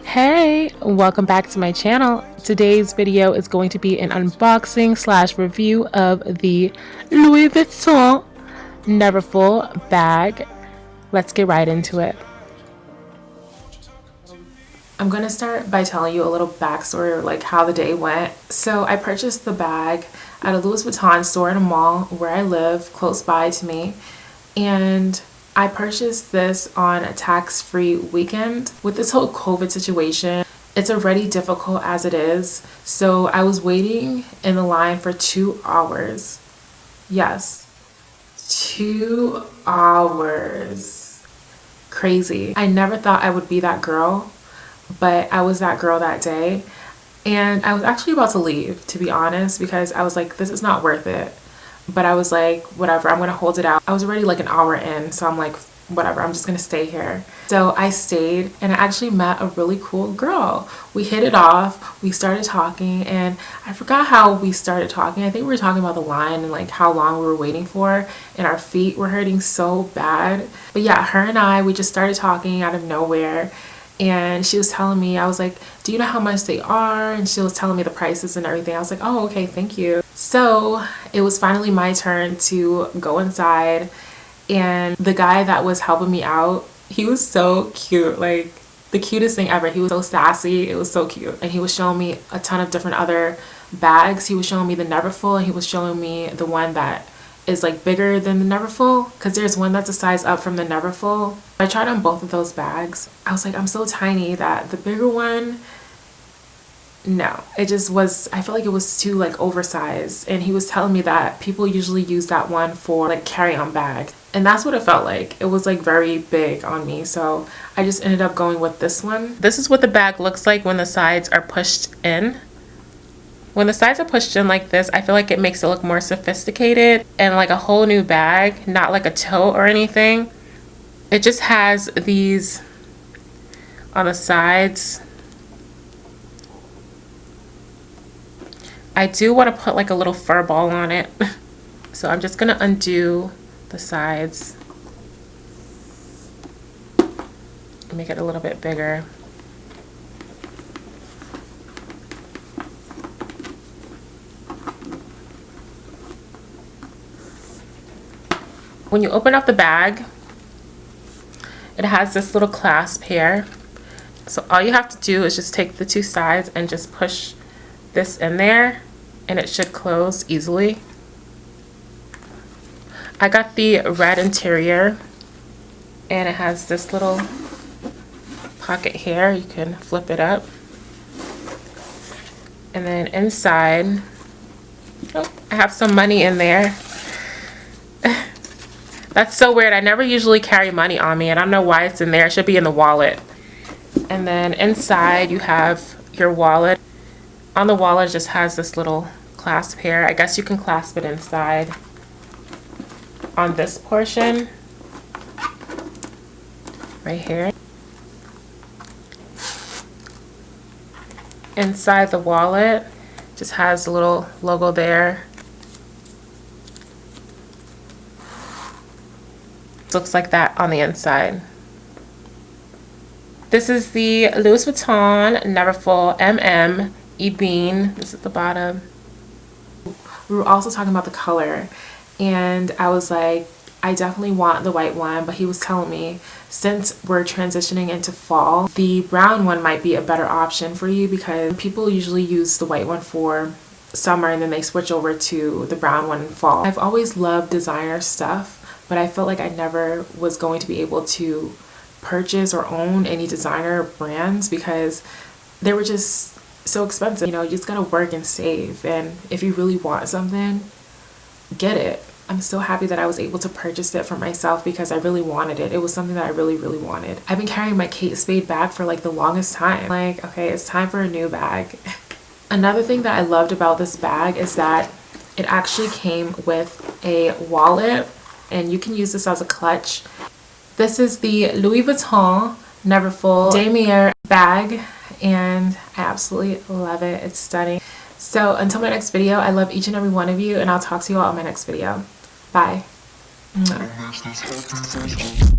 Hey, welcome back to my channel. Today's video is going to be an unboxing slash review of the Louis Vuitton Neverfull bag. Let's get right into it. I'm going to start by telling you a little backstory of like how the day went. So I purchased the bag at a Louis Vuitton store in a mall where I live, close by to me. And I purchased this on a tax-free weekend. With this whole COVID situation, it's already difficult as it is. So I was waiting in the line for 2 hours. Yes, 2 hours. Crazy. I never thought I would be that girl, but I was that girl that day. And I was actually about to leave, to be honest, because I was like, this is not worth it. But I was like, whatever, I'm gonna hold it out. I was already like an hour in, so I'm like, whatever, I'm just gonna stay here. So I stayed and I actually met a really cool girl. We hit it off, we started talking, and I forgot how we started talking. I think we were talking about the line and like how long we were waiting for, and our feet were hurting so bad. But yeah, her and I, we just started talking out of nowhere. And she was telling me, I was like, do you know how much they are? And she was telling me the prices and everything. I was like, oh, okay, thank you. So it was finally my turn to go inside. And the guy that was helping me out, he was so cute, like the cutest thing ever. He was so sassy. It was so cute. And he was showing me a ton of different other bags. He was showing me the Neverfull, and he was showing me the one that is like bigger than the Neverfull, because there's one that's a size up from the Neverfull. I tried on both of those bags. I was like, I'm so tiny that the bigger one, no, it just was, I feel like it was too like oversized. And he was telling me that people usually use that one for like carry-on bags, and that's what it felt like. It was like very big on me, so I just ended up going with this one. This is what the bag looks like when the sides are pushed in. When the sides are pushed in like this, I feel like it makes it look more sophisticated and like a whole new bag, not like a tote or anything. It just has these on the sides. I do want to put like a little fur ball on it. So I'm just going to undo the sides. Make it a little bit bigger. When you open up the bag, it has this little clasp here. So all you have to do is just take the two sides and just push this in there, and it should close easily. I got the red interior, and it has this little pocket here. You can flip it up. And then inside, oh, I have some money in there. That's so weird. I never usually carry money on me. I don't know why it's in there. It should be in the wallet. And then inside you have your wallet. On the wallet it just has this little clasp here. I guess you can clasp it inside on this portion right here. Inside the wallet just has a little logo there. Looks like that on the inside. This is the Louis Vuitton Neverfull MM Ebene. This is the bottom. We were also talking about the color, and I was like, I definitely want the white one, but he was telling me since we're transitioning into fall, the brown one might be a better option for you, because people usually use the white one for summer and then they switch over to the brown one in fall. I've always loved designer stuff, but I felt like I never was going to be able to purchase or own any designer brands because they were just so expensive. You know, you just gotta work and save, and if you really want something, get it. I'm so happy that I was able to purchase it for myself because I really wanted it. It was something that I really, really wanted. I've been carrying my Kate Spade bag for like the longest time. Like, okay, it's time for a new bag. Another thing that I loved about this bag is that it actually came with a wallet, and you can use this as a clutch. This is the Louis Vuitton Neverfull Damier bag, and I absolutely love it. It's stunning. So until my next video, I love each and every one of you, and I'll talk to you all in my next video. Bye. Mwah.